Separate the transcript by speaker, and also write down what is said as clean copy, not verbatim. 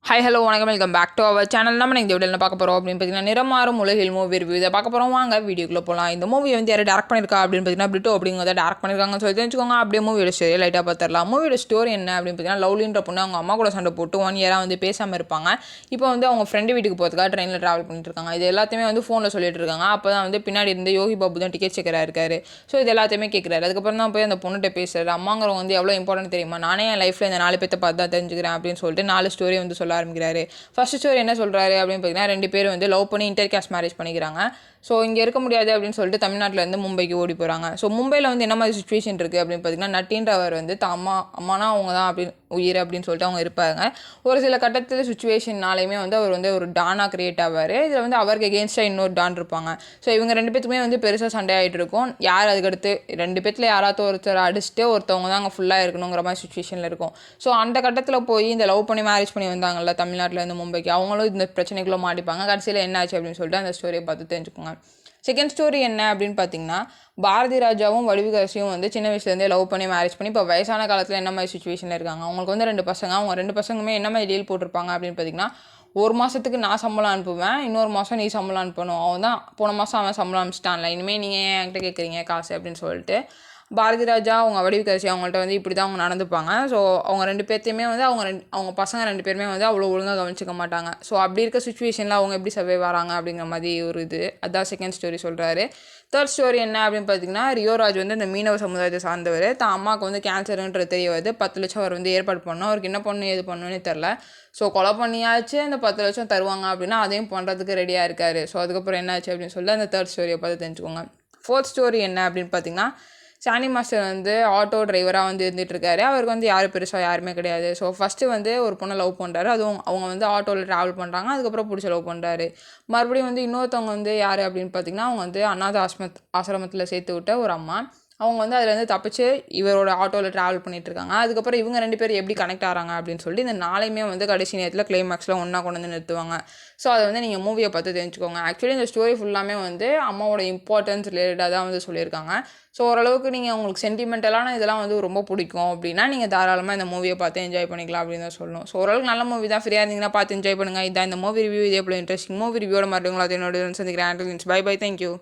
Speaker 1: Hi hello வணக்கம் welcome back to our channel. நம்ம இந்த வீடியோவில் பார்க்க போகிறோம் அப்படின்னு பார்த்தீங்கன்னா நிறமாறும் உலகில் மூவி ரிவ்யூ இதை பார்க்க போகிறோம். வாங்க வீடியோக்குள்ளே போகலாம். இந்த மூவி வந்து யாரும் டேரக்ட் பண்ணியிருக்கா அப்படின்னு பார்த்தீங்கன்னா பிரிட்டோ அப்படிங்கிறத டேரக்ட் பண்ணியிருக்காங்கன்னு சொல்லி தெரிஞ்சுக்கோங்க. அப்படியே மூவியோட ஸ்டோரி லைட்டாக பார்த்துடலாம். மூவியோட ஸ்டோரி என்ன அப்படின்னு பார்த்தீங்கன்னா லவ்லின்ற பொண்ணு அவங்க அம்மா கூட சண்டை போட்டு 1 இயராக வந்து பேசாமல் இருப்பாங்க. இப்போ வந்து அவங்க ஃப்ரெண்டு வீட்டுக்கு போகிறதுக்காக ட்ரெயினில் ட்ராவல் பண்ணிட்டு இருக்காங்க. இது எல்லாத்தையுமே வந்து ஃபோனில் சொல்லிட்டு இருக்காங்க. அப்போ தான் வந்து பின்னாடி இருந்து யோகி பாபு தான் டிக்கெட் செக்கராக இருக்காரு. ஸோ இது எல்லாத்தையுமே கேட்குறாரு. அதுக்கப்புறம் தான் போய் அந்த பொண்ணுகிட்ட பேசுறாரு. அம்மாங்கிறவங்க வந்து எவ்வளோ இம்பார்ட்டன்ட் தெரியுமா, நானே என் லைஃப்பில் இந்த 4 பேர்த்த பார்த்து தான் தெரிஞ்சுக்கிறேன் அப்படின்னு சொல்லிட்டு 4 ஸ்டோரி வந்து சொல்ல ஆரம்பிக்கிறாரு. ஃபர்ஸ்ட் ஸ்டோரி என்ன சொல்கிறாரு அப்படின்னு பார்த்தீங்கன்னா 2 பேர் வந்து லவ் பண்ணி இன்டர் கேஸ்ட் மேரேஜ் பண்ணிக்கிறாங்க. ஸோ இங்கே இருக்க முடியாது அப்படின்னு சொல்லிட்டு தமிழ்நாட்டிலேருந்து மும்பைக்கு ஓடி போகிறாங்க. ஸோ மும்பையில் வந்து என்ன மாதிரி சுச்சுவேஷன் இருக்குது அப்படின்னு பார்த்தீங்கன்னா நட்டின்றவர் வந்து அம்மானா அவங்க தான் அப்படின்னு உயிர் அப்படின்னு சொல்லிட்டு அவங்க இருப்பாங்க. ஒரு சில கட்டத்தில் சுச்சுவேஷன்னாலையுமே வந்து அவர் வந்து ஒரு டானாக கிரியேட் ஆவார். இதில் வந்து அவருக்கு எகென்ஸ்டாக இன்னொரு டான் இருப்பாங்க. ஸோ இவங்க 2 பேத்துக்குமே வந்து பெருசாக சண்டை ஆகிட்டு இருக்கும். யார் அதுக்கடுத்து 2 பேத்தில் யாராவது ஒருத்தர் அடிச்சுட்டு ஒருத்தவங்க தான் அங்கே ஃபுல்லாக இருக்கணுங்கிற மாதிரி சுச்சுவேஷனில் இருக்கும். ஸோ அந்த கட்டத்தில் போய் இந்த லவ் பண்ணி மேரேஜ் பண்ணி வந்தாங்கல்ல தமிழ்நாட்டிலேருந்து மும்பைக்கு, அவங்களும் இந்த பிரச்சனைக்குள்ளே மாட்டிப்பாங்க. கடைசியில் என்ன ஆச்சு அப்படின்னு சொல்லிட்டு அந்த ஸ்டோரியை பார்த்து தெரிஞ்சுக்கோங்க. செகண்ட் ஸ்டோரி என்ன அப்படின்னு பார்த்தீங்கன்னா பாரதி ராஜாவும் வடிவுகரசியும் வந்து சின்ன வயசுலேருந்தே லவ் பண்ணி மேரேஜ் பண்ணி இப்போ வயசான காலத்தில் என்ன மாதிரி சுச்சுவேஷனில் இருக்காங்க. அவங்களுக்கு வந்து 2 பசங்க. அவங்க 2 பசங்களுமே என்ன மாதிரி டீல் போட்டிருப்பாங்க அப்படின்னு பார்த்தீங்கன்னா, ஒரு மாதத்துக்கு நான் சம்பளம் அனுப்புவேன், இன்னொரு மாதம் நீ சம்பளம் அனுப்பணும். அவன் தான் போன மாதம் அவன் சம்பளம் அனுப்பிச்சிட்டான்ல, இனிமேல் நீங்கள் ஏன் என்கிட்ட கேட்குறீங்க காசு அப்படின்னு சொல்லிட்டு பாரதி ராஜா அவங்க வடிவுக்கரசி அவங்கள்ட்ட வந்து இப்படி தான் அவங்க நடந்துப்பாங்க. ஸோ அவங்க 2 பேர்த்தையுமே வந்து அவங்க பசங்க 2 பேருமே வந்து அவ்வளோ ஒழுங்காக கவனிச்சிக்க மாட்டாங்க. ஸோ அப்படி இருக்க சுச்சுவேஷனில் அவங்க எப்படி சர்வே வராங்க அப்படிங்கிற மாதிரி ஒரு இது அதான் செகண்ட் ஸ்டோரி சொல்கிறாரு. தேர்ட் ஸ்டோரி என்ன அப்படின்னு பார்த்தீங்கன்னா ரியோராஜ் வந்து இந்த மீனவ சமுதாயத்தை சார்ந்தவர். தான் அம்மாவுக்கு வந்து கேன்சருன்றது தெரிய வருது. 10 லட்சம் அவர் வந்து ஏற்பாடு பண்ணணும். அவருக்கு என்ன பண்ணணும் எது பண்ணணும்னு தெரில. ஸோ கொலை பண்ணியாச்சு அந்த 10 லட்சம் தருவாங்க அப்படின்னா அதையும் பண்ணுறதுக்கு ரெடியாக இருக்கார். ஸோ அதுக்கப்புறம் என்ன ஆச்சு அப்படின்னு சொல்லி அந்த தேர்ட் ஸ்டோரியை பார்த்து தெரிஞ்சுக்கோங்க. ஃபோர்த் ஸ்டோரி என்ன அப்படின்னு பார்த்தீங்கன்னா சானி மாஸ்டர் வந்து ஆட்டோ டிரைவராக வந்து இருந்துகிட்ருக்காரு. அவருக்கு வந்து யாருமே கிடையாது. ஸோ ஃபஸ்ட்டு வந்து ஒரு பொண்ணை லவ் பண்ணுறாரு. அதுவும் அவங்க வந்து ஆட்டோவில் ட்ராவல் பண்ணுறாங்க. அதுக்கப்புறம் பிடிச்ச லவ் பண்ணுறாரு. மறுபடியும் வந்து இன்னொருத்தவங்க வந்து யார் அப்படின்னு பார்த்தீங்கன்னா அவங்க வந்து அனாத ஆசிரமத்தில் சேர்த்து விட்ட ஒரு அம்மா. அவங்க வந்து அதுலேருந்து தப்பிச்சு இவரோட ஆட்டோவில் ட்ராவல் பண்ணிகிட்ருக்காங்க. அதுக்கப்புறம் இவங்க 2 பேரும் எப்படி கனெக்ட் ஆகிறாங்க அப்படின்னு சொல்லிட்டு இந்த நாளையுமே வந்து கடைசி நேரத்தில் கிளைமேக்ஸில் ஒன்றா கொண்டு வந்து நிறுத்துவாங்க. ஸோ அதை வந்து நீங்கள் மூவியை பார்த்து தெரிஞ்சுக்கோங்க. ஆக்சுவலி இந்த ஸ்டோரி ஃபுல்லாமே வந்து அம்மாவோட இம்பார்ட்டன்ஸ் ரிலேட்டடாக தான் வந்து சொல்லியிருக்காங்க. ஸோ ஓரளவுக்கு நீங்கள் உங்களுக்கு சென்டிமெண்டலான இதெல்லாம் வந்து ரொம்ப பிடிக்கும் அப்படின்னா நீங்கள் தாராளமாக இந்த மூவியை பார்த்து என்ஜாய் பண்ணிக்கலாம் அப்படின்னு தான் சொல்லணும். ஸோ ஓரளவுக்கு நல்ல மூவி தான். ஃப்ரீயாக இருந்தீங்கன்னா பார்த்து என்ஜாய் பண்ணுங்கள். இதான் இந்த மூவி ரிவ்யூ. இதே போல் இன்ட்ரெஸ்டிங் மூவி ரிவ்யூவோட மறுபடியும் என்னோட சந்திக்கிறேன். Bye bye. தேங்க்யூ.